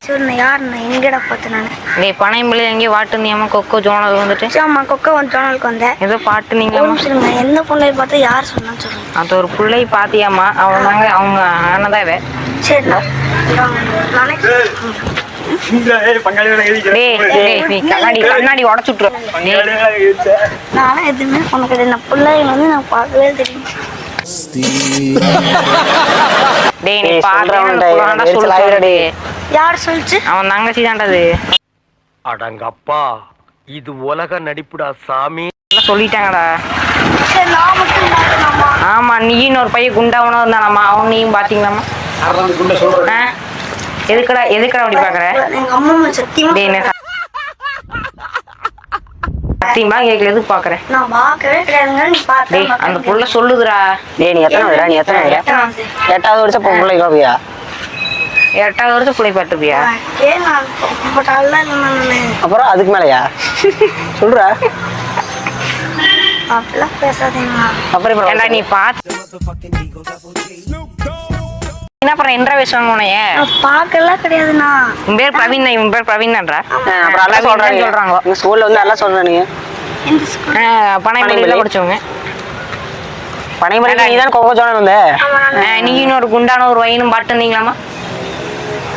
சொல்லு யாருண்ணா எங்கடா பார்த்தேன் நான். நீ பனையம்பள்ளி எங்கேயும் வாட்டுனியாமா கொக்கோ ஜோனல் வந்துட்டு. ஆமா கொக்கோ வந்து ஜோனலுக்கு வந்தேன். ஏதோ பாட்டு நீங்களாமா சொல்லுங்க எந்த பிள்ளைய பார்த்து யார் சொன்னான்னு சொல்லுங்க. அது ஒரு பிள்ளை பாத்தியாமா அவங்க அவங்க ஆனதாவே. சரி கண்ணாடி உடச்சுட்டு நானும் எதுவுமே பண்ண கிடையாது. நான் பிள்ளைங்க வந்து நான் பார்க்கவே தெரியும். யார் சொல்லிச்சு? அவன் தங்கச்சி தான்டாது. அடங்கப்பா இது உலக நடிப்புடா சாமி சொல்லிட்டாங்கடா. ஆமா நீயும் ஒரு பையன் குண்டாவனும் இருந்தானாமா அவன் நீயும் பாத்தீங்களாமா. எதுக்கடா எதுக்கடா அப்படி பாக்குற? சத்தியமா கேட்கல எதுக்கு பாக்குறேன்? அந்த புள்ள சொல்லுதுடா. டேய் நீ எத்தனை 8வது வருஷம் பிள்ளை பாப்பியா? 8வது வருஷம் பிள்ளை பாத்துப்பியா? அப்புறம் அதுக்கு மேலயா சொல்ற? அப்புறம் நீ பாத்து என்ன பண்ண என்ற வயசுவாங்க உனைய பாக்கலாம் கிடையாதுண்ணா. உன் பேர் பிரவீன் இவன் பேர் பிரவீன்ன்றா. அப்புறம் எல்லாம் சொல்றாங்க ஸ்கூல்ல வந்து எல்லாம் சொல்றானுங்க. பனைமலையில படிச்சவங்க. பனைமலையில நீதான் கொக்கோ ஜோனல் வந்த. நீ இன்னொரு குண்டான ஒரு வயனும் பாட்டு இருந்தீங்களாமா?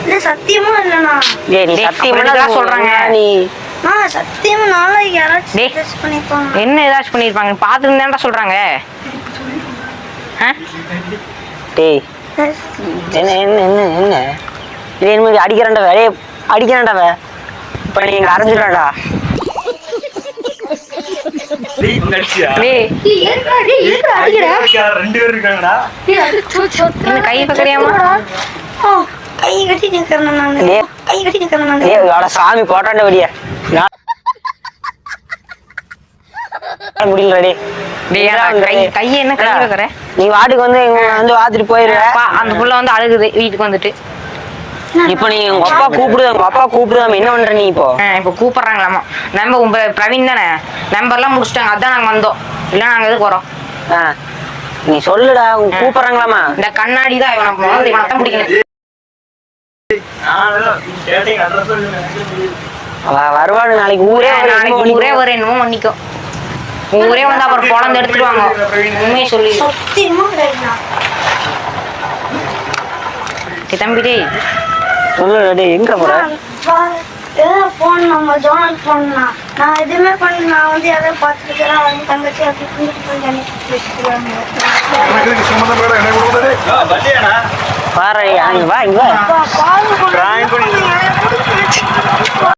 இல்ல சத்தியமா இல்லண்ணா. டேய் நீ சத்தியமா சொல்றாங்க நீ. சத்தியமா நாளைக்கு யாராச்சும் டெஸ்ட் பண்ணிப்பாங்க. என்ன ஏதாச்சும் பண்ணிருப்பாங்க பாத்துருந்தேன்டா சொல்றாங்க. டேய் என்ன என்ன என்ன என்ன இது என்ன அடிக்கிறேன்டா வேலையை அடிக்கிறேன்டாவ இப்ப நீங்க அரைஞ்சிடாடா. கை பக்கறியாமா கை கட்டி நிக்கிறேன். சாமி போட்டாண்ட வெளிய முடியலடே. கைய என்ன கை வைக்கிற? நீ வாட்டுக்கு வந்து வந்து வாத்துட்டு போயிருவ. அந்த புள்ள வந்து அழுகுது வீட்டுக்கு வந்துட்டு. இப்ப நீ உங்க அப்பா கூப்பிடுதாம என்ன பண்ற நீ? இப்போ கூப்பிடுறாங்களாமா. நம்ம உங்க பிரவீன் தானே நம்பர்லாம் முடிச்சிட்டாங்க அதான் நாங்க வந்தோம். இல்ல நாங்க எதுக்கு வரோம்? நீ சொல்லுடா கூப்பிடுறாங்களாமா. இந்த கண்ணாடி தான் இவனை பிடிக்கணும். வருவாடு நாளைக்கு ஊரே ஒரு என்னமோ மன்னிக்கும். ஊரே வந்து அப்புறம் குழந்தை எடுத்துருவாங்க. உண்மையை சொல்லி தம்பிடே சொல்லுடா எங்க போற? போன் நம்ம ஜோனல் போனா நான் எதுவுமே பண்ண நான் வந்து யாரையும் பார்த்துட்டு வந்து தங்கச்சி அப்படி பாரு வா இங்க